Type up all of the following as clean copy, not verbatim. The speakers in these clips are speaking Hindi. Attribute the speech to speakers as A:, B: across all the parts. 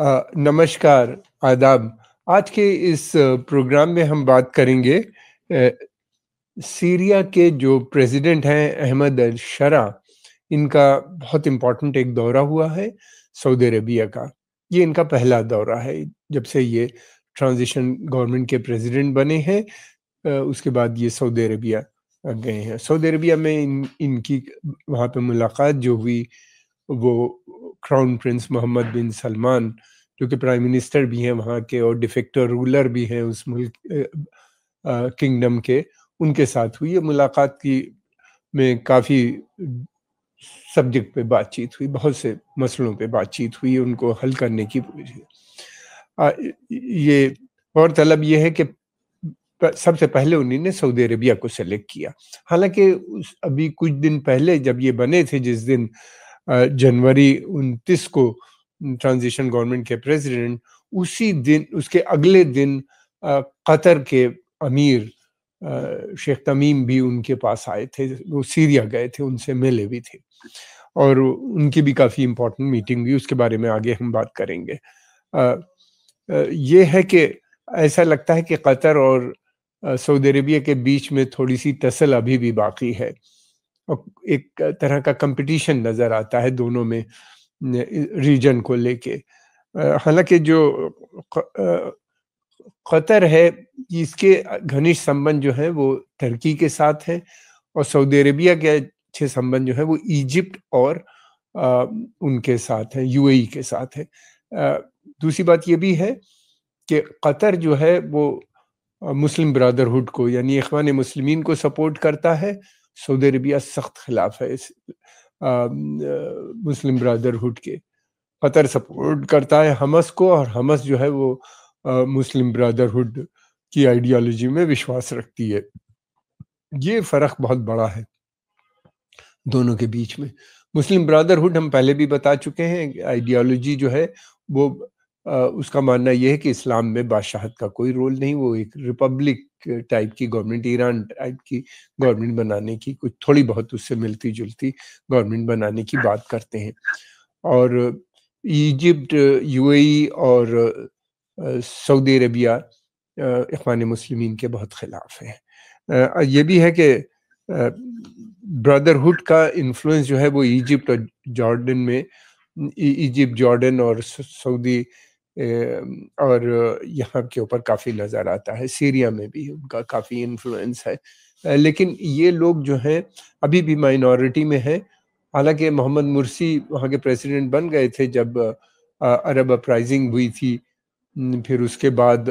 A: नमस्कार, आदाब। आज के इस प्रोग्राम में हम बात करेंगे सीरिया के जो प्रेसिडेंट हैं अहमद अल-शरा, इनका बहुत इम्पोर्टेंट एक दौरा हुआ है सऊदी अरेबिया का। ये इनका पहला दौरा है जब से ये ट्रांज़िशन गवर्नमेंट के प्रेसिडेंट बने हैं। उसके बाद ये सऊदी अरेबिया गए हैं। सऊदी अरेबिया में इनकी वहाँ पे मुलाकात जो हुई, वो क्राउन प्रिंस मोहम्मद बिन सलमान, जो कि प्राइम मिनिस्टर भी हैं वहाँ के और डिफेक्टो रूलर भी हैं उस मुल्क किंगडम के, उनके साथ हुई। ये मुलाकात की में काफ़ी सब्जेक्ट पे बातचीत हुई, बहुत से मसलों पे बातचीत हुई, उनको हल करने की ये गौरतलब ये है कि सबसे पहले उन्होंने सऊदी अरेबिया को सेलेक्ट किया। हालाँकि अभी कुछ दिन पहले जब ये बने थे, जिस दिन जनवरी 29 को ट्रांजिशन गवर्नमेंट के प्रेसिडेंट, उसी दिन उसके अगले दिन कतर के अमीर शेख तमीम भी उनके पास आए थे। वो सीरिया गए थे, उनसे मिले भी थे और उनकी भी काफ़ी इम्पोर्टेंट मीटिंग हुई। उसके बारे में आगे हम बात करेंगे। ये है कि ऐसा लगता है कि कतर और सऊदी अरेबिया के बीच में थोड़ी-सी टसल अभी भी बाकी है और एक तरह का कंपटीशन नज़र आता है दोनों में रीजन को लेके। हालाँकि जो कतर है, इसके घनिष्ठ संबंध जो हैं वो तुर्की के साथ हैं और सऊदी अरेबिया के अच्छे संबंध जो हैं वो इजिप्ट और उनके साथ हैं, यूएई के साथ हैं। दूसरी बात ये भी है कि कतर जो है वो मुस्लिम ब्रदरहुड को, यानी इख्वान मुस्लिमीन को सपोर्ट करता है। सऊदी अरेबिया सख्त खिलाफ है इस मुस्लिम ब्रदरहुड के। कतर सपोर्ट करता है हमस को और हमस जो है वो मुस्लिम ब्रदरहुड की आइडियोलॉजी में विश्वास रखती है। ये फ़र्क बहुत बड़ा है दोनों के बीच में। मुस्लिम ब्रदरहुड हम पहले भी बता चुके हैं, आइडियोलॉजी जो है वो उसका मानना ये है कि इस्लाम में बादशाहत का कोई रोल नहीं, वो एक रिपब्लिक टाइप की गवर्नमेंट, ईरान टाइप की गवर्नमेंट बनाने की, कुछ थोड़ी बहुत उससे मिलती-जुलती गवर्नमेंट बनाने की बात करते हैं। और इजिप्ट, यूएई और सऊदी अरेबिया इख्वान मुस्लिमीन के बहुत खिलाफ है। ये भी है कि ब्रदरहुड का इन्फ्लुएंस जो है वो इजिप्ट और जॉर्डन में, इजिप्ट, जॉर्डन और सऊदी और यहाँ के ऊपर काफ़ी नज़र आता है। सीरिया में भी उनका काफ़ी इन्फ्लुएंस है। लेकिन ये लोग जो हैं अभी भी माइनॉरिटी में हैं। हालांकि मोहम्मद मुर्सी वहाँ के प्रेसिडेंट बन गए थे जब अरब अपराइजिंग हुई थी। फिर उसके बाद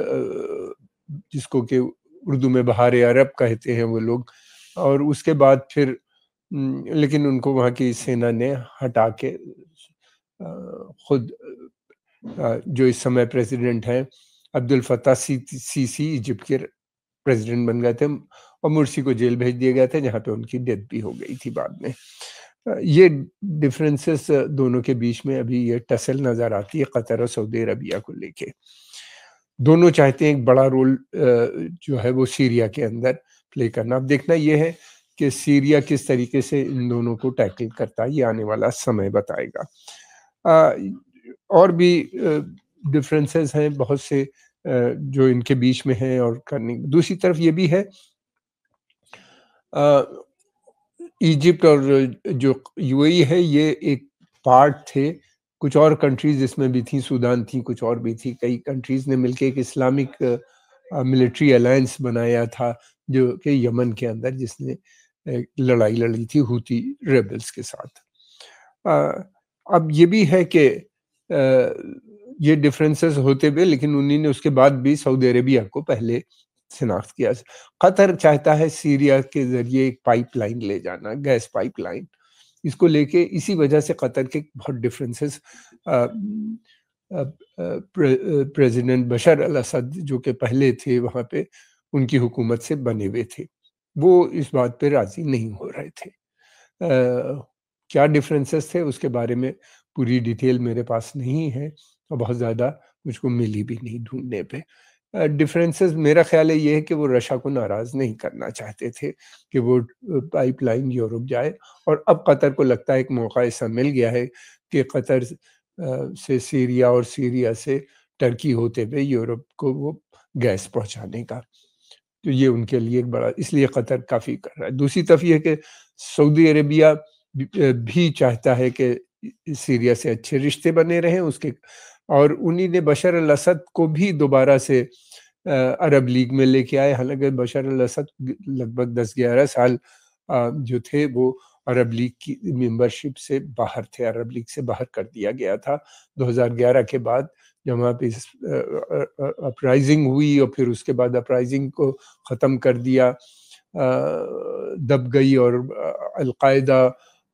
A: जिसको कि उर्दू में बहार अरब कहते हैं वो लोग, और उसके बाद फिर लेकिन उनको वहाँ की सेना ने हटा के खुद जो इस समय प्रेसिडेंट हैं अब्दुल फत्ताह सीसी इजिप्ट के प्रेसिडेंट बन गए थे और मुर्सी को जेल भेज दिया गया था, जहाँ पे उनकी डेथ भी हो गई थी बाद में। ये डिफरेंसेस दोनों के बीच में अभी ये टसल नज़र आती है कतर और सऊदी अरबिया को लेके। दोनों चाहते हैं एक बड़ा रोल जो है वो सीरिया के अंदर प्ले करना। अब देखना ये है कि सीरिया किस तरीके से इन दोनों को टैकल करता है, ये आने वाला समय बताएगा। और भी डिफरेंसेस हैं बहुत से जो इनके बीच में हैं और करने। दूसरी तरफ ये भी है, इजिप्ट और जो यूएई है ये एक पार्ट थे, कुछ और कंट्रीज इसमें भी थी, सूडान थी, कुछ और भी थी। कई कंट्रीज ने मिलकर एक इस्लामिक मिलिट्री अलायंस बनाया था जो कि यमन के अंदर, जिसने लड़ाई लड़ी थी हुती रेबल्स के साथ। अब ये भी है कि ये डिफरेंसेस होते हुए लेकिन उन्होंने उसके बाद भी सऊदी अरेबिया को पहले शिनाख्त किया। कतर चाहता है सीरिया के ज़रिए एक पाइपलाइन ले जाना, गैस पाइपलाइन। इसको लेके इसी वजह से कतर के बहुत डिफरेंसेस प्रेसिडेंट बशर अल-असद जो कि पहले थे वहाँ पे, उनकी हुकूमत से बने हुए थे, वो इस बात पे राज़ी नहीं हो रहे थे। क्या डिफरेंसेस थे उसके बारे में पूरी डिटेल मेरे पास नहीं है और बहुत ज़्यादा मुझको मिली भी नहीं ढूँढने पे। डिफरेंसेस मेरा ख़्याल है ये है कि वो रशिया को नाराज़ नहीं करना चाहते थे कि वो पाइपलाइन यूरोप जाए, और अब कतर को लगता है एक मौका ऐसा मिल गया है कि कतर से सीरिया और सीरिया से टर्की होते हुए यूरोप को वो गैस पहुँचाने का। तो ये उनके लिए एक बड़ा, इसलिए कतर काफ़ी कर रहा है। दूसरी तरफ ये है कि सऊदी अरेबिया भी चाहता है कि सीरिया से अच्छे रिश्ते बने रहें उसके, और उन्हीं ने बशर अल-असद को भी दोबारा से अरब लीग में लेके आए। हालाँकि बशर अल-असद लगभग 10-11 साल जो थे वो अरब लीग की मेंबरशिप से बाहर थे, अरब लीग से बाहर कर दिया गया था 2011 के बाद, जब वहाँ पे अपराइजिंग हुई और फिर उसके बाद अपराइजिंग को ख़त्म कर दिया, दब गई और अल-कायदा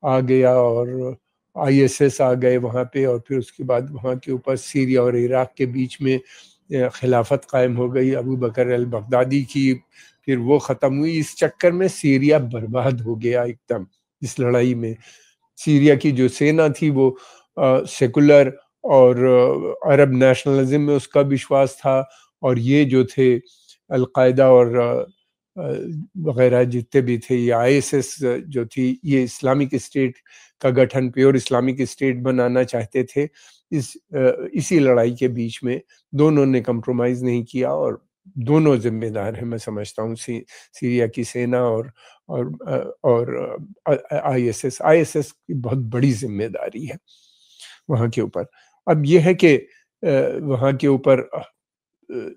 A: आ गया और आईएसएस आ गए वहाँ पे, और फिर उसके बाद वहाँ के ऊपर सीरिया और इराक के बीच में खिलाफत कायम हो गई अबू बकर अल-बगदादी की, फिर वो ख़त्म हुई। इस चक्कर में सीरिया बर्बाद हो गया एकदम इस लड़ाई में। सीरिया की जो सेना थी वो सेकुलर और अरब नेशनलिज्म में उसका विश्वास था, और ये जो थे अल-कायदा और वगैरह जितने भी थे, ये आईएसएस जो थी, ये इस्लामिक स्टेट का गठन, प्योर इस्लामिक स्टेट बनाना चाहते थे। इसी लड़ाई के बीच में दोनों ने कंप्रोमाइज़ नहीं किया, और दोनों ज़िम्मेदार हैं मैं समझता हूँ, सीरिया की सेना और आईएसएस। आईएसएस की बहुत बड़ी ज़िम्मेदारी है वहाँ के ऊपर। अब ये है कि वहाँ के ऊपर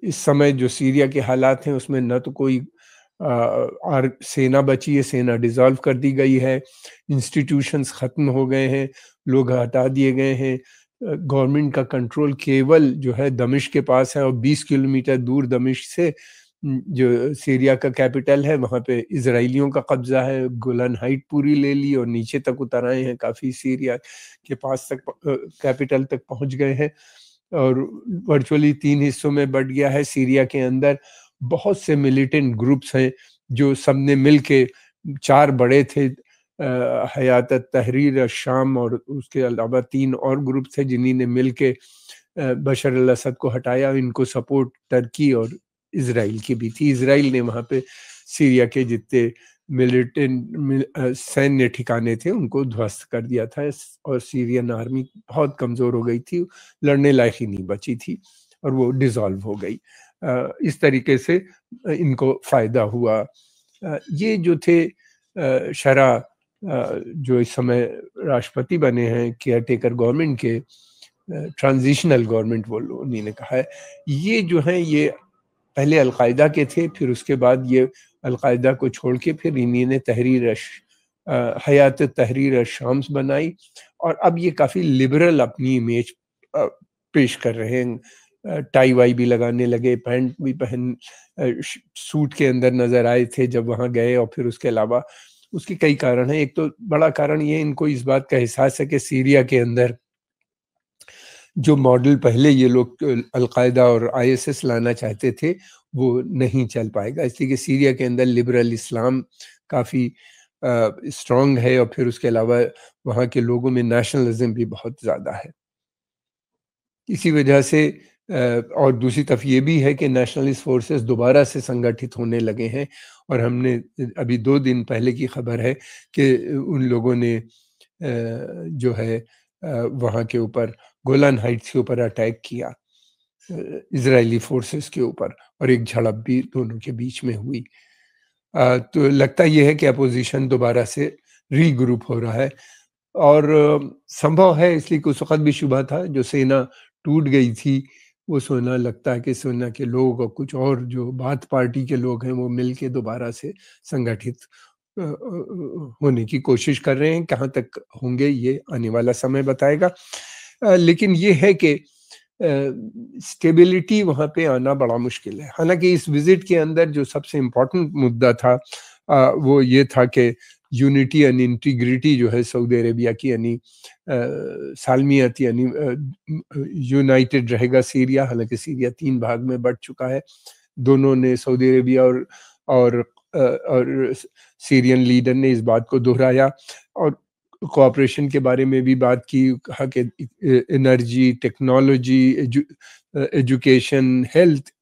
A: इस समय जो सीरिया के हालात हैं उसमें न तो कोई और सेना बची है, सेना डिसॉल्व कर दी गई है, इंस्टीट्यूशंस ख़त्म हो गए हैं, लोग हटा दिए गए हैं। गवर्नमेंट का कंट्रोल केवल जो है दमिश्क के पास है, और 20 किलोमीटर दूर दमिश्क से जो सीरिया का कैपिटल है वहाँ पे इज़राइलियों का कब्ज़ा है। गोलन हाइट पूरी ले ली और नीचे तक उतर आए हैं, काफ़ी सीरिया के पास तक कैपिटल तक पहुँच गए हैं, और वर्चुअली 3 हिस्सों में बँट गया है। सीरिया के अंदर बहुत से मिलिटेंट ग्रुप्स हैं जो सबने मिलके 4 बड़े थे, हयात तहरीर शाम, और उसके अलावा 3 और ग्रुप थे जिन्हीं ने मिलके बशर अल-असद को हटाया। इनको सपोर्ट टर्की और इज़राइल की भी थी। इज़राइल ने वहाँ पे सीरिया के जितने सैन्य ठिकाने थे उनको ध्वस्त कर दिया था, और सीरियन आर्मी बहुत कमज़ोर हो गई थी, लड़ने लायक ही नहीं बची थी, और वो डिसॉल्व हो गई। इस तरीके से इनको फ़ायदा हुआ। ये जो थे शरा जो इस समय राष्ट्रपति बने हैं केयर टेकर गवर्नमेंट के, ट्रांजिशनल गवर्नमेंट वो उन्हीं ने कहा है, ये जो हैं ये पहले अल-कायदा के थे, फिर उसके बाद ये अल-कायदा को छोड़ के फिर इन्हीं ने हयात तहरीर शाम्स बनाई, और अब ये काफ़ी लिबरल अपनी इमेज पेश कर रहे हैं। टाई वाई भी लगाने लगे, पैंट भी सूट के अंदर नज़र आए थे जब वहाँ गए, और फिर उसके अलावा उसके कई कारण हैं। एक तो बड़ा कारण ये इनको इस बात का एहसास है कि सीरिया के अंदर जो मॉडल पहले ये लोग अल-कायदा और आईएसएस लाना चाहते थे, वो नहीं चल पाएगा, इसलिए कि सीरिया के अंदर लिबरल इस्लाम काफ़ी स्ट्रॉन्ग है, और फिर उसके अलावा वहाँ के लोगों में नेशनलिज्म भी बहुत ज़्यादा है। इसी वजह से और दूसरी तरफ ये भी है कि नेशनलिस्ट फोर्सेस दोबारा से संगठित होने लगे हैं, और हमने अभी 2 दिन पहले की खबर है कि उन लोगों ने जो है वहाँ के ऊपर गोलान हाइट्स के ऊपर अटैक किया इजरायली फोर्सेस के ऊपर, और एक झड़प भी दोनों के बीच में हुई। तो लगता ये है कि अपोजिशन दोबारा से रीग्रुप हो रहा है, और संभव है, इसलिए कि उस वक़्त भी शुबा था, जो सेना टूट गई थी, वो सेना लगता है कि सेना के लोग और कुछ और जो बाथ पार्टी के लोग हैं, वो मिलके दोबारा से संगठित होने की कोशिश कर रहे हैं। कहाँ तक होंगे ये आने वाला समय बताएगा। लेकिन ये है कि स्टेबिलिटी वहाँ पे आना बड़ा मुश्किल है। हालाँकि इस विज़िट के अंदर जो सबसे इम्पोर्टेंट मुद्दा था वो ये था कि यूनिटी एंड इंटीग्रिटी जो है सऊदी अरेबिया की, यानी सालमियत, यानी यूनाइटेड रहेगा सीरिया। हालाँकि सीरिया 3 भाग में बँट चुका है। दोनों ने, सऊदी अरेबिया और सीरियन लीडर ने इस बात को दोहराया, और कोऑपरेशन के बारे में भी बात की, कहा कि एनर्जी, टेक्नोलॉजी, एजुकेशन, हेल्थ,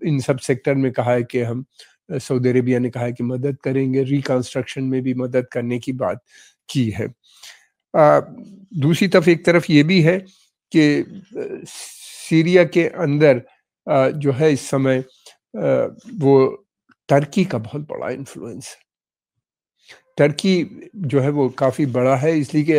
A: इन सब सेक्टर में कहा है कि हम, सऊदी अरेबिया ने कहा है कि मदद करेंगे, रिकंस्ट्रक्शन में भी मदद करने की बात की है। दूसरी तरफ एक तरफ ये भी है कि सीरिया के अंदर जो है इस समय वो टर्की का बहुत बड़ा इन्फ्लुएंस है। टर्की जो है वो काफ़ी बड़ा है, इसलिए कि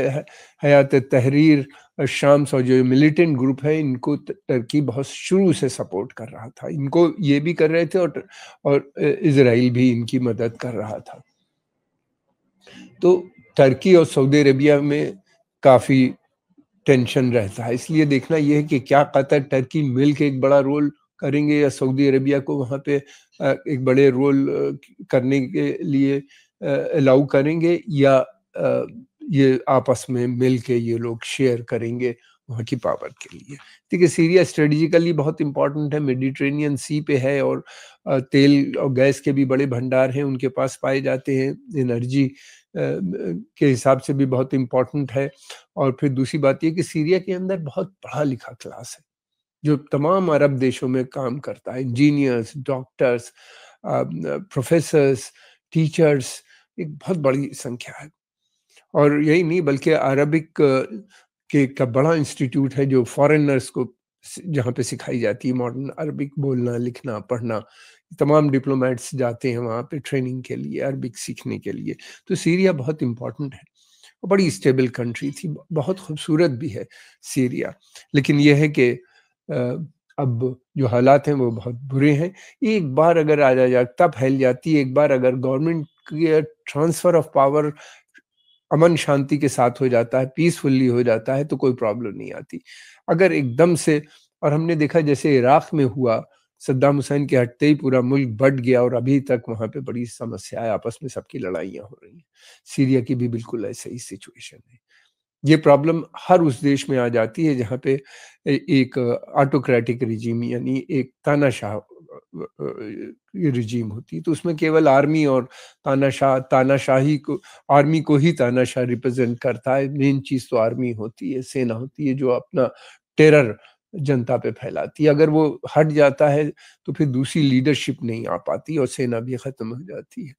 A: हयात तहरीर शाम्स और जो मिलिटेंट ग्रुप है इनको टर्की बहुत शुरू से सपोर्ट कर रहा था। इनको ये भी कर रहे थे और इज़राइल भी इनकी मदद कर रहा था। तो टर्की और सऊदी अरेबिया में काफ़ी टेंशन रहता है, इसलिए देखना ये है कि क्या कतर टर्की मिल के एक बड़ा रोल करेंगे या सऊदी अरेबिया को वहाँ पे एक बड़े रोल करने के लिए अलाउ करेंगे, या ये आपस में मिल के ये लोग शेयर करेंगे वहाँ की पावर के लिए। देखिए सीरिया स्ट्रेटेजिकली बहुत इम्पोर्टेंट है, मेडिटेरेनियन सी पे है और तेल और गैस के भी बड़े भंडार हैं उनके पास पाए जाते हैं, एनर्जी के हिसाब से भी बहुत इम्पोर्टेंट है। और फिर दूसरी बात ये कि सीरिया के अंदर बहुत पढ़ा लिखा क्लास है, जो तमाम अरब देशों में काम करता है, इंजीनियर्स, डॉक्टर्स, प्रोफेसर्स, टीचर्स, एक बहुत बड़ी संख्या है। और यही नहीं बल्कि अरबिक के का बड़ा इंस्टीट्यूट है जो फॉरेनर्स को जहाँ पे सिखाई जाती है मॉडर्न अरबिक बोलना, लिखना, पढ़ना। तमाम डिप्लोमेट्स जाते हैं वहाँ पे ट्रेनिंग के लिए, अरबिक सीखने के लिए। तो सीरिया बहुत इम्पोर्टेंट है। बड़ी स्टेबल कंट्री थी, बहुत खूबसूरत भी है सीरिया। लेकिन ये है कि अब जो हालात हैं वो बहुत बुरे हैं। एक बार अगर अराजकता फैल जाती है, एक बार अगर गवर्नमेंट के ट्रांसफ़र ऑफ पावर अमन शांति के साथ हो जाता है, पीसफुली हो जाता है, तो कोई प्रॉब्लम नहीं आती। अगर एकदम से, और हमने देखा जैसे इराक में हुआ, सद्दाम हुसैन के हटते ही पूरा मुल्क बँट गया और अभी तक वहाँ पे बड़ी समस्याएँ, आपस में सबकी लड़ाइयाँ हो रही हैं। सीरिया की भी बिल्कुल ऐसे ही सिचुएशन है। ये प्रॉब्लम हर उस देश में आ जाती है जहाँ पे एक ऑटोक्रेटिक रिजीम यानी एक तानाशाह रिजीम होती है, तो उसमें केवल आर्मी और तानाशाही को, आर्मी को ही तानाशाह रिप्रेजेंट करता है। मेन चीज़ तो आर्मी होती है, सेना होती है जो अपना टेरर जनता पे फैलाती है। अगर वो हट जाता है तो फिर दूसरी लीडरशिप नहीं आ पाती और सेना भी खत्म हो जाती है।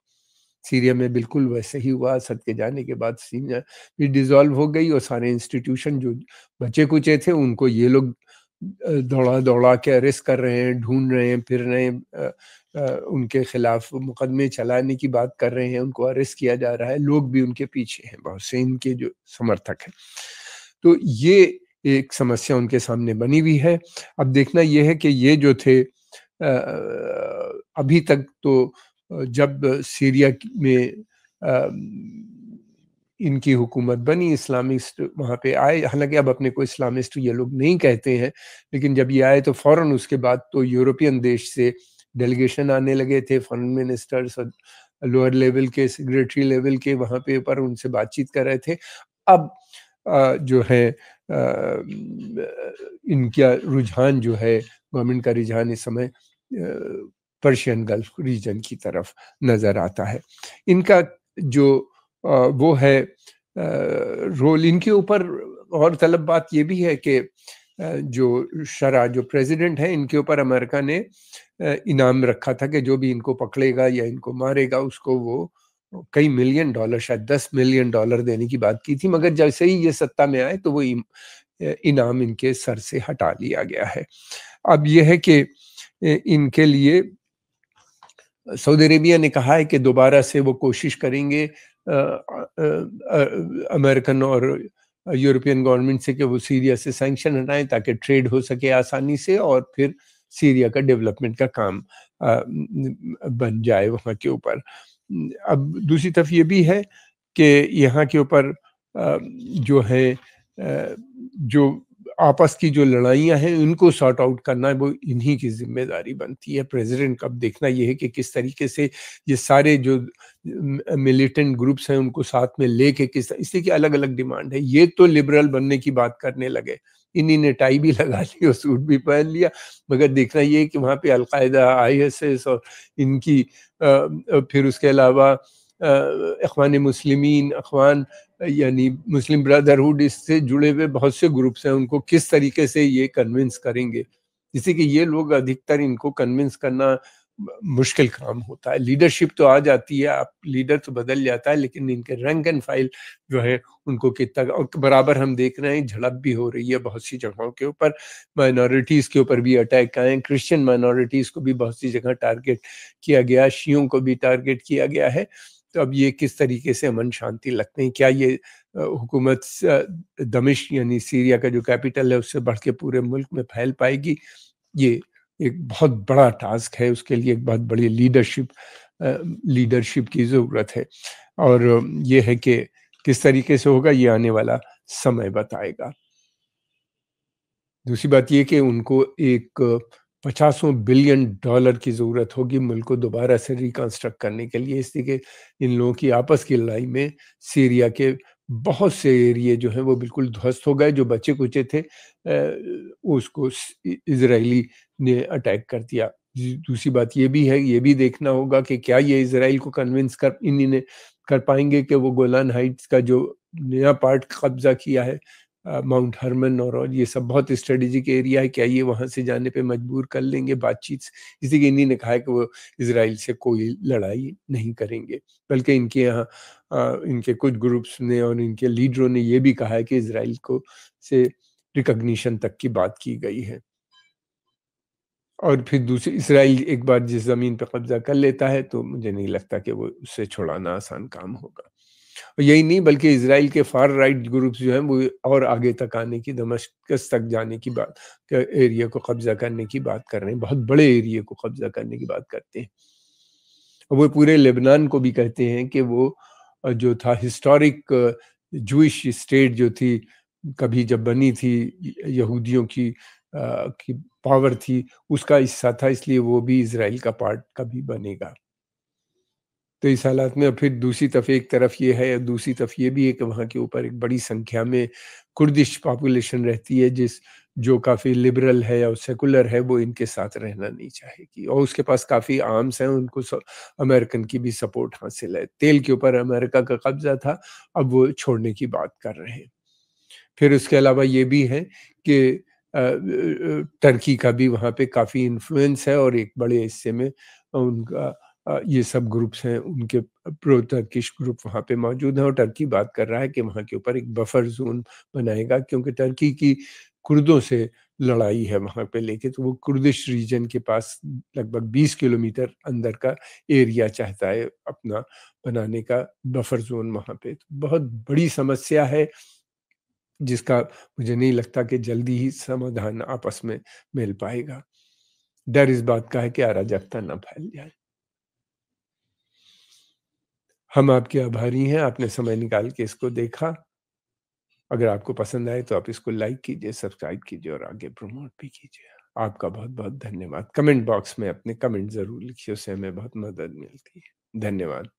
A: सीरिया में बिल्कुल वैसे ही हुआ, असद के जाने के बाद सीरिया भी डिसॉल्व हो गई और सारे इंस्टीट्यूशन जो बचे-कुचे थे उनको ये लोग दौड़ा-दौड़ा के अरेस्ट कर रहे हैं, ढूँढ रहे हैं, फिर रहे हैं, उनके खिलाफ मुकदमे चलाने की बात कर रहे हैं, उनको अरेस्ट किया जा रहा है, लोग भी उनके पीछे हैं, बहुत से इनके जो समर्थक हैं। तो ये एक समस्या उनके सामने बनी हुई है। अब देखना ये है कि ये जो थे अभी तक तो जब सीरिया में इनकी हुकूमत बनी, इस्लामिस्ट वहाँ पे आए, हालाँकि अब अपने को इस्लामिस्ट ये लोग नहीं कहते हैं, लेकिन जब ये आए तो फ़ौरन उसके बाद तो यूरोपियन देश से डेलीगेशन आने लगे थे, फ़ॉरेन मिनिस्टर्स और लोअर लेवल के, सेक्रेटरी लेवल के वहाँ पे पर उनसे बातचीत कर रहे थे। अब जो है इनका रुझान जो है, गवर्नमेंट का रुझान इस समय पर्शियन गल्फ रीजन की तरफ नज़र आता है। इनका जो वो है रोल, इनके ऊपर गौरतलब बात ये भी है कि जो प्रेसिडेंट है इनके ऊपर अमेरिका ने इनाम रखा था कि जो भी इनको पकड़ेगा या इनको मारेगा उसको वो कई मिलियन डॉलर, शायद $10 मिलियन देने की बात की थी, मगर जैसे ही ये सत्ता में आए तो वो इनाम इनके सर से हटा लिया गया है। अब ये है कि इनके लिए सऊदी अरेबिया ने कहा है कि दोबारा से वो कोशिश करेंगे अमेरिकन और यूरोपियन गवर्नमेंट से कि वो सीरिया से सैंक्शन हटाएं ताकि ट्रेड हो सके आसानी से और फिर सीरिया का डेवलपमेंट का काम बन जाए वहाँ के ऊपर। अब दूसरी तरफ ये भी है कि यहाँ के ऊपर जो है जो आपस की जो लड़ाइयाँ हैं उनको सॉर्ट आउट करना वो इन्हीं की ज़िम्मेदारी बनती है। प्रेसिडेंट का अब देखना ये है कि किस तरीके से ये सारे जो मिलिटेंट ग्रुप्स हैं उनको साथ में लेके इसलिए कि अलग-अलग डिमांड है। ये तो लिबरल बनने की बात करने लगे, इन्हीं ने टाई भी लगा ली और सूट भी पहन लिया, मगर देखना ये है कि वहाँ पे अल-कायदा, आईएसएस और इनकी फिर उसके अलावा इख्वान मुस्लिमीन, अख्वान यानी मुस्लिम ब्रदरहुड, इससे जुड़े हुए बहुत से ग्रुप्स हैं, उनको किस तरीके से ये कन्विंस करेंगे। जैसे कि ये लोग अधिकतर इनको कन्विंस करना मुश्किल काम होता है। लीडरशिप तो आ जाती है, आप लीडर तो बदल जाता है, लेकिन इनके रैंक एंड फाइल जो है उनको कितना, और बराबर हम देख रहे हैं झड़प भी हो रही है बहुत सी जगहों के ऊपर। माइनॉरिटीज़ के ऊपर भी अटैक आए हैं, क्रिश्चियन माइनॉरिटीज़ को भी बहुत सी जगह टारगेट किया गया, शियों को भी टारगेट किया गया है। तो अब ये किस तरीके से अमन शांति लगते हैं, क्या ये हुकूमत दमिश्क यानी सीरिया का जो कैपिटल है उससे बढ़ के पूरे मुल्क में फैल पाएगी? ये एक बहुत बड़ा टास्क है, उसके लिए एक बहुत बड़ी लीडरशिप की ज़रूरत है। और ये है कि किस तरीके से होगा ये आने वाला समय बताएगा। दूसरी बात ये कि उनको एक पचासों बिलियन डॉलर की ज़रूरत होगी मुल्क को दोबारा से रिकंस्ट्रक्ट करने के लिए, इसलिए कि इन लोगों की आपस की लड़ाई में सीरिया के बहुत से एरिये जो हैं वो बिल्कुल ध्वस्त हो गए, जो बचे-कुचे थे उसको इज़राइली ने अटैक कर दिया। दूसरी बात ये भी है, ये भी देखना होगा कि क्या ये इज़राइल को कन्विंस कर इन्हीं ने कर पाएँगे कि वो गोलान हाइट्स का जो नया पार्ट कब्ज़ा किया है, माउंट हरमन और ये सब बहुत स्ट्रेटेजिक एरिया है, क्या ये वहाँ से जाने पे मजबूर कर लेंगे बातचीत से? इसी इन्हीं ने कहा है कि वो इज़राइल से कोई लड़ाई नहीं करेंगे। बल्कि इनके यहाँ इनके कुछ ग्रुप्स ने और इनके लीडरों ने ये भी कहा है कि इज़राइल को से रिकॉग्निशन तक की बात की गई है। और फिर दूसरी, इज़राइल एक बार जिस ज़मीन पे कब्ज़ा कर लेता है तो मुझे नहीं लगता कि वो उससे छुड़ाना आसान काम होगा। और यही नहीं बल्कि इज़राइल के फार राइट ग्रुप्स जो हैं वो और आगे तक आने की, दमिश्क तक जाने की बात, एरिया को कब्ज़ा करने की बात कर रहे हैं। बहुत बड़े एरिया को कब्ज़ा करने की बात करते हैं। और वो पूरे लेबनान को भी कहते हैं कि वो जो था हिस्टोरिक जूइश स्टेट जो थी, कभी जब बनी थी, यहूदियों की पावर थी, उसका हिस्सा था, इसलिए वो भी इज़राइल का पार्ट कभी बनेगा। तो इस हालात में अब फिर दूसरी तरफ, एक तरफ ये है, दूसरी तरफ ये भी है कि वहाँ के ऊपर एक बड़ी संख्या में कुर्दिश पॉपुलेशन रहती है, जो काफ़ी लिबरल है और सेकुलर है, वो इनके साथ रहना नहीं चाहेगी, और उसके पास काफ़ी आर्म्स हैं, उनको अमेरिकन की भी सपोर्ट हासिल है। तेल के ऊपर अमेरिका का कब्ज़ा था, अब वो छोड़ने की बात कर रहे हैं। फिर उसके अलावा ये भी है कि टर्की का भी वहाँ पे काफ़ी इन्फ्लुएंस है, और एक बड़े हिस्से में उनका ये सब ग्रुप्स हैं, उनके प्रो टर्किश ग्रुप वहाँ पे मौजूद हैं, और टर्की बात कर रहा है कि वहाँ के ऊपर एक बफर ज़ोन बनाएगा, क्योंकि टर्की की कुर्दों से लड़ाई है वहाँ पे लेके, तो वो कुर्दिश रीजन के पास लगभग 20 किलोमीटर अंदर का एरिया चाहता है अपना बनाने का, बफर ज़ोन वहाँ पे। तो बहुत बड़ी समस्या है, जिसका मुझे नहीं लगता कि जल्दी ही समाधान आपस में मिल पाएगा। डर इस बात का है कि अराजकता ना फैल जाए। हम आपके आभारी हैं, आपने समय निकाल के इसको देखा। अगर आपको पसंद आए तो आप इसको लाइक कीजिए, सब्सक्राइब कीजिए और आगे प्रमोट भी कीजिए। आपका बहुत-बहुत धन्यवाद। कमेंट बॉक्स में अपने कमेंट ज़रूर लिखिए, उससे हमें बहुत मदद मिलती है। धन्यवाद।